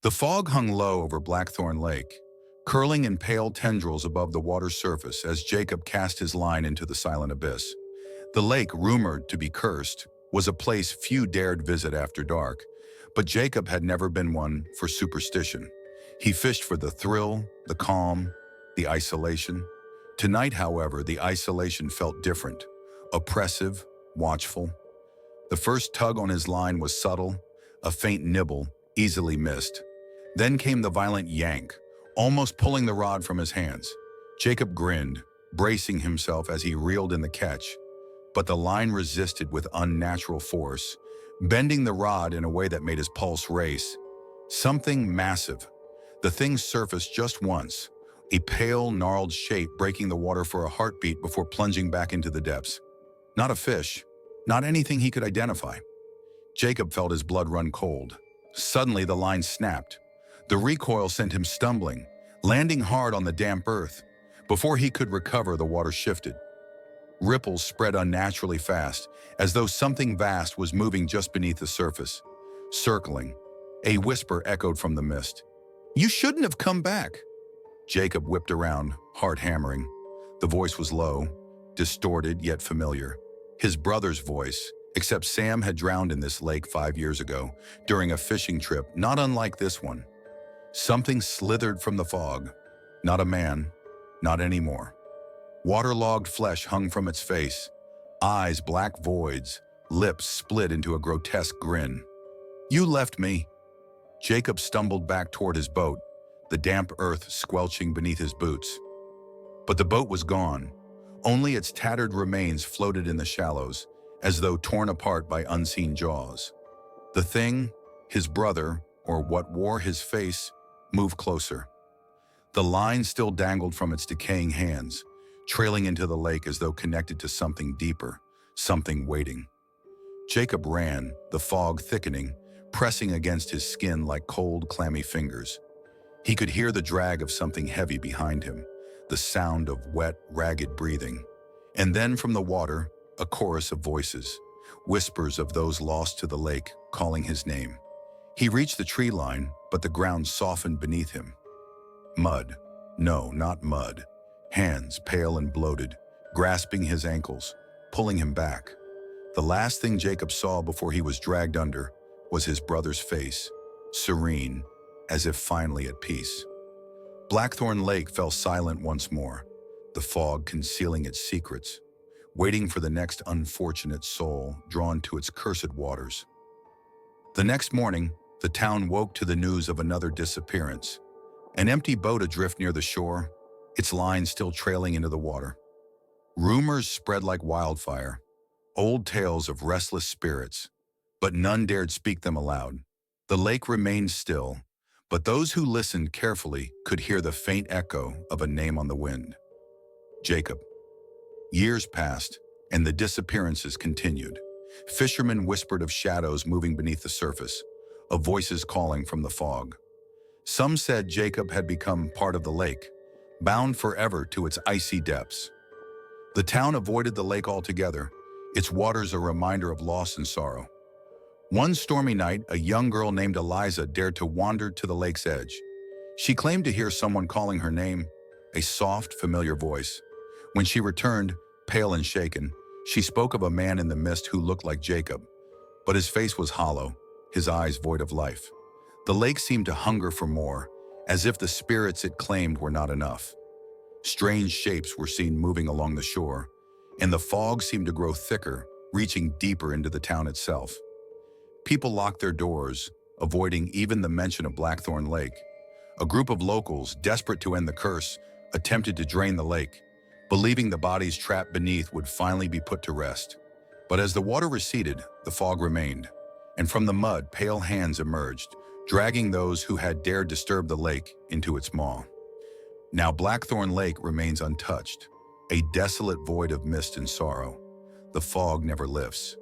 The fog hung low over Blackthorn Lake, curling in pale tendrils above the water's surface as Jacob cast his line into the silent abyss. The lake, rumored to be cursed, was a place few dared visit after dark, but Jacob had never been one for superstition. He fished for the thrill, the calm, the isolation. Tonight, however, the isolation felt different, oppressive, watchful. The first tug on his line was subtle, a faint nibble, easily missed. Then came the violent yank, almost pulling the rod from his hands. Jacob grinned, bracing himself as he reeled in the catch. But the line resisted with unnatural force, bending the rod in a way that made his pulse race. Something massive. The thing surfaced just once, a pale, gnarled shape breaking the water for a heartbeat before plunging back into the depths. Not a fish, not anything he could identify. Jacob felt his blood run cold. Suddenly the line snapped. The recoil sent him stumbling, landing hard on the damp earth. Before he could recover, the water shifted. Ripples spread unnaturally fast, as though something vast was moving just beneath the surface. Circling, a whisper echoed from the mist. "You shouldn't have come back." Jacob whipped around, heart hammering. The voice was low, distorted yet familiar. His brother's voice, except Sam had drowned in this lake 5 years ago, during a fishing trip not unlike this one. Something slithered from the fog. Not a man, not anymore. Waterlogged flesh hung from its face, eyes black voids, lips split into a grotesque grin. "You left me." Jacob stumbled back toward his boat, the damp earth squelching beneath his boots. But the boat was gone. Only its tattered remains floated in the shallows, as though torn apart by unseen jaws. The thing, his brother, or what wore his face, moved closer. The line still dangled from its decaying hands, trailing into the lake as though connected to something deeper, something waiting. Jacob ran, the fog thickening, pressing against his skin like cold, clammy fingers. He could hear the drag of something heavy behind him, the sound of wet, ragged breathing. And then from the water, a chorus of voices, whispers of those lost to the lake, calling his name. He reached the tree line, but the ground softened beneath him. Mud. No, not mud. Hands, pale and bloated, grasping his ankles, pulling him back. The last thing Jacob saw before he was dragged under was his brother's face, serene, as if finally at peace. Blackthorn Lake fell silent once more, the fog concealing its secrets, waiting for the next unfortunate soul drawn to its cursed waters. The next morning, the town woke to the news of another disappearance. An empty boat adrift near the shore, its line still trailing into the water. Rumors spread like wildfire, old tales of restless spirits, but none dared speak them aloud. The lake remained still, but those who listened carefully could hear the faint echo of a name on the wind. Jacob. Years passed, and the disappearances continued. Fishermen whispered of shadows moving beneath the surface, of voices calling from the fog. Some said Jacob had become part of the lake, bound forever to its icy depths. The town avoided the lake altogether, its waters a reminder of loss and sorrow. One stormy night, a young girl named Eliza dared to wander to the lake's edge. She claimed to hear someone calling her name, a soft, familiar voice. When she returned, pale and shaken, she spoke of a man in the mist who looked like Jacob, but his face was hollow, his eyes void of life. The lake seemed to hunger for more, as if the spirits it claimed were not enough. Strange shapes were seen moving along the shore, and the fog seemed to grow thicker, reaching deeper into the town itself. People locked their doors, avoiding even the mention of Blackthorn Lake. A group of locals, desperate to end the curse, attempted to drain the lake, believing the bodies trapped beneath would finally be put to rest. But as the water receded, the fog remained, and from the mud, pale hands emerged, dragging those who had dared disturb the lake into its maw. Now Blackthorn Lake remains untouched, a desolate void of mist and sorrow. The fog never lifts,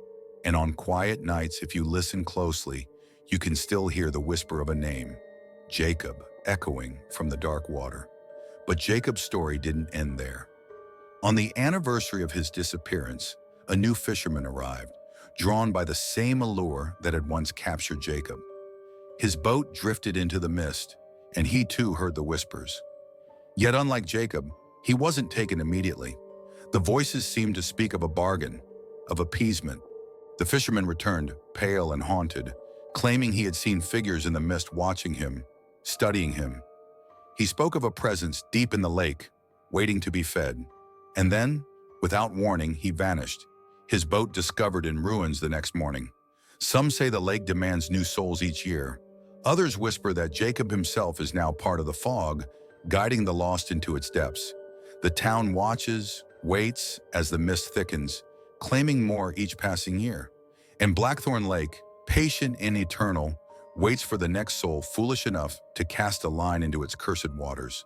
and on quiet nights, if you listen closely, you can still hear the whisper of a name, Jacob, echoing from the dark water. But Jacob's story didn't end there. On the anniversary of his disappearance, a new fisherman arrived, drawn by the same allure that had once captured Jacob. His boat drifted into the mist, and he too heard the whispers. Yet unlike Jacob, he wasn't taken immediately. The voices seemed to speak of a bargain, of appeasement. The fisherman returned, pale and haunted, claiming he had seen figures in the mist watching him, studying him. He spoke of a presence deep in the lake, waiting to be fed. And then, without warning, he vanished, his boat discovered in ruins the next morning. Some say the lake demands new souls each year. Others whisper that Jacob himself is now part of the fog, guiding the lost into its depths. The town watches, waits as the mist thickens, claiming more each passing year. And Blackthorn Lake, patient and eternal, waits for the next soul foolish enough to cast a line into its cursed waters.